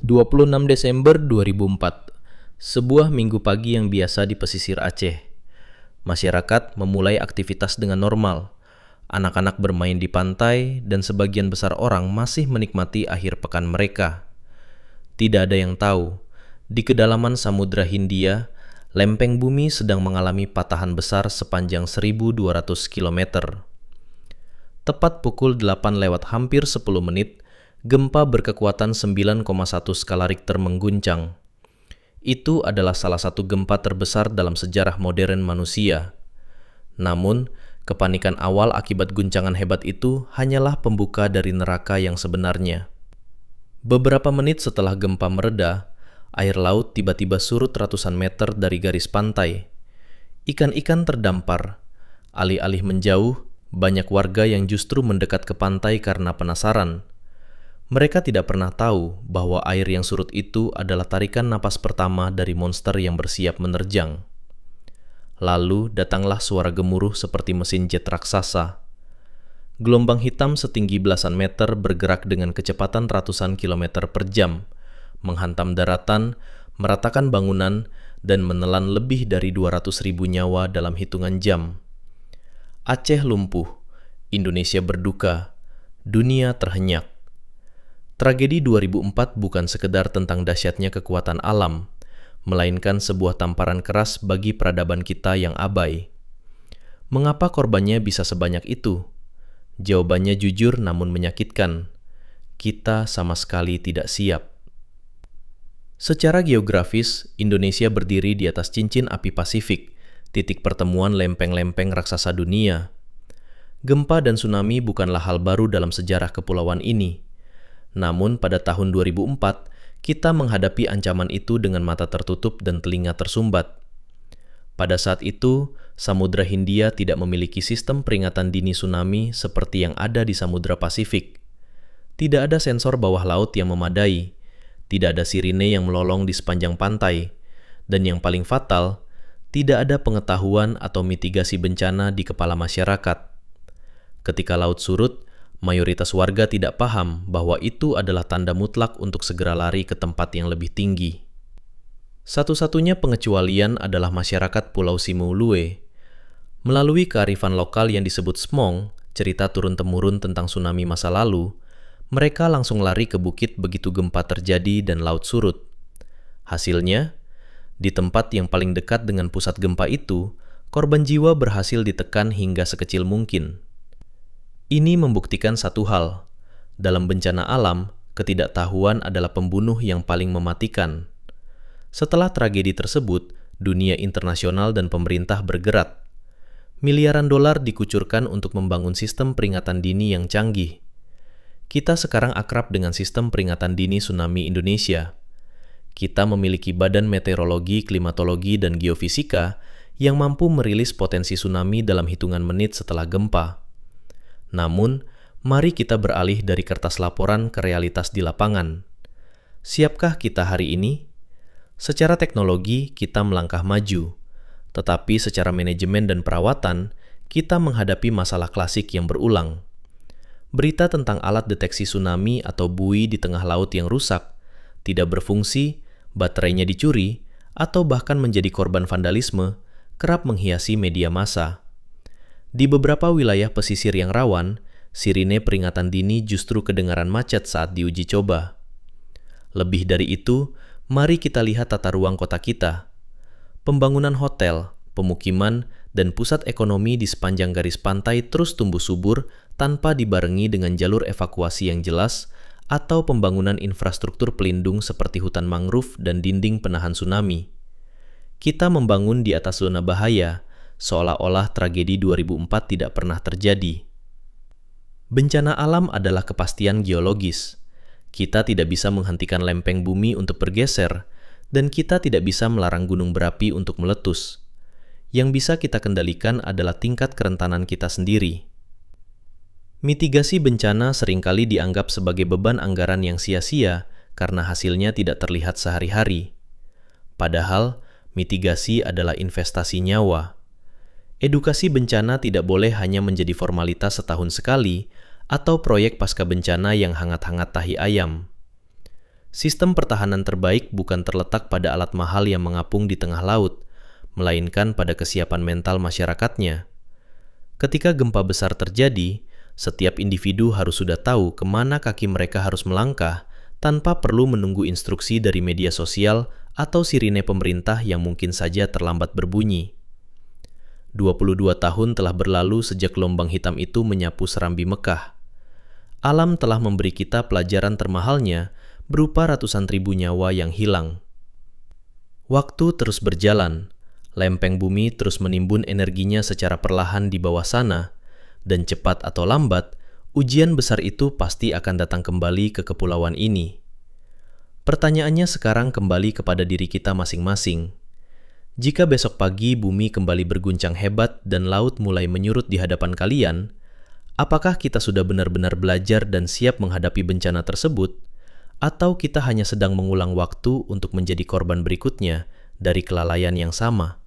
26 Desember 2004, sebuah minggu pagi yang biasa di pesisir Aceh. Masyarakat memulai aktivitas dengan normal. Anak-anak bermain di pantai dan sebagian besar orang masih menikmati akhir pekan mereka. Tidak ada yang tahu, di kedalaman Samudra Hindia, lempeng bumi sedang mengalami patahan besar sepanjang 1.200 km. Tepat pukul 8 lewat hampir 10 menit, gempa berkekuatan 9,1 skala Richter mengguncang. Itu adalah salah satu gempa terbesar dalam sejarah modern manusia. Namun, kepanikan awal akibat guncangan hebat itu hanyalah pembuka dari neraka yang sebenarnya. Beberapa menit setelah gempa mereda, air laut tiba-tiba surut ratusan meter dari garis pantai. Ikan-ikan terdampar, alih-alih menjauh, banyak warga yang justru mendekat ke pantai karena penasaran. Mereka tidak pernah tahu bahwa air yang surut itu adalah tarikan napas pertama dari monster yang bersiap menerjang. Lalu datanglah suara gemuruh seperti mesin jet raksasa. Gelombang hitam setinggi belasan meter bergerak dengan kecepatan ratusan kilometer per jam, menghantam daratan, meratakan bangunan, dan menelan lebih dari 200.000 nyawa dalam hitungan jam. Aceh lumpuh, Indonesia berduka, dunia terhenyak. Tragedi 2004 bukan sekedar tentang dahsyatnya kekuatan alam, melainkan sebuah tamparan keras bagi peradaban kita yang abai. Mengapa korbannya bisa sebanyak itu? Jawabannya jujur namun menyakitkan. Kita sama sekali tidak siap. Secara geografis, Indonesia berdiri di atas cincin api Pasifik, titik pertemuan lempeng-lempeng raksasa dunia. Gempa dan tsunami bukanlah hal baru dalam sejarah kepulauan ini. Namun pada tahun 2004, kita menghadapi ancaman itu dengan mata tertutup dan telinga tersumbat. Pada saat itu, Samudra Hindia tidak memiliki sistem peringatan dini tsunami seperti yang ada di Samudra Pasifik. Tidak ada sensor bawah laut yang memadai, tidak ada sirine yang melolong di sepanjang pantai, dan yang paling fatal, tidak ada pengetahuan atau mitigasi bencana di kepala masyarakat. Ketika laut surut, mayoritas warga tidak paham bahwa itu adalah tanda mutlak untuk segera lari ke tempat yang lebih tinggi. Satu-satunya pengecualian adalah masyarakat Pulau Simulue. Melalui kearifan lokal yang disebut Smong, cerita turun-temurun tentang tsunami masa lalu, mereka langsung lari ke bukit begitu gempa terjadi dan laut surut. Hasilnya, di tempat yang paling dekat dengan pusat gempa itu, korban jiwa berhasil ditekan hingga sekecil mungkin. Ini membuktikan satu hal. Dalam bencana alam, ketidaktahuan adalah pembunuh yang paling mematikan. Setelah tragedi tersebut, dunia internasional dan pemerintah bergerak. Miliaran dolar dikucurkan untuk membangun sistem peringatan dini yang canggih. Kita sekarang akrab dengan sistem peringatan dini tsunami Indonesia. Kita memiliki Badan Meteorologi, Klimatologi, dan Geofisika yang mampu merilis potensi tsunami dalam hitungan menit setelah gempa. Namun, mari kita beralih dari kertas laporan ke realitas di lapangan. Siapkah kita hari ini? Secara teknologi, kita melangkah maju. Tetapi secara manajemen dan perawatan, kita menghadapi masalah klasik yang berulang. Berita tentang alat deteksi tsunami atau buoy di tengah laut yang rusak, tidak berfungsi, baterainya dicuri, atau bahkan menjadi korban vandalisme, kerap menghiasi media massa. Di beberapa wilayah pesisir yang rawan, sirine peringatan dini justru kedengaran macet saat diuji coba. Lebih dari itu, mari kita lihat tata ruang kota kita. Pembangunan hotel, pemukiman, dan pusat ekonomi di sepanjang garis pantai terus tumbuh subur tanpa dibarengi dengan jalur evakuasi yang jelas atau pembangunan infrastruktur pelindung seperti hutan mangrove dan dinding penahan tsunami. Kita membangun di atas zona bahaya, seolah-olah tragedi 2004 tidak pernah terjadi. Bencana alam adalah kepastian geologis. Kita tidak bisa menghentikan lempeng bumi untuk bergeser, dan kita tidak bisa melarang gunung berapi untuk meletus. Yang bisa kita kendalikan adalah tingkat kerentanan kita sendiri. Mitigasi bencana seringkali dianggap sebagai beban anggaran yang sia-sia karena hasilnya tidak terlihat sehari-hari. Padahal, mitigasi adalah investasi nyawa. Edukasi bencana tidak boleh hanya menjadi formalitas setahun sekali atau proyek pasca bencana yang hangat-hangat tahi ayam. Sistem pertahanan terbaik bukan terletak pada alat mahal yang mengapung di tengah laut, melainkan pada kesiapan mental masyarakatnya. Ketika gempa besar terjadi, setiap individu harus sudah tahu kemana kaki mereka harus melangkah tanpa perlu menunggu instruksi dari media sosial atau sirine pemerintah yang mungkin saja terlambat berbunyi. 22 tahun telah berlalu sejak gelombang hitam itu menyapu Serambi Mekah. Alam telah memberi kita pelajaran termahalnya berupa ratusan ribu nyawa yang hilang. Waktu terus berjalan, lempeng bumi terus menimbun energinya secara perlahan di bawah sana, dan cepat atau lambat, ujian besar itu pasti akan datang kembali ke kepulauan ini. Pertanyaannya sekarang kembali kepada diri kita masing-masing. Jika besok pagi bumi kembali berguncang hebat dan laut mulai menyurut di hadapan kalian, apakah kita sudah benar-benar belajar dan siap menghadapi bencana tersebut, atau kita hanya sedang mengulang waktu untuk menjadi korban berikutnya dari kelalaian yang sama?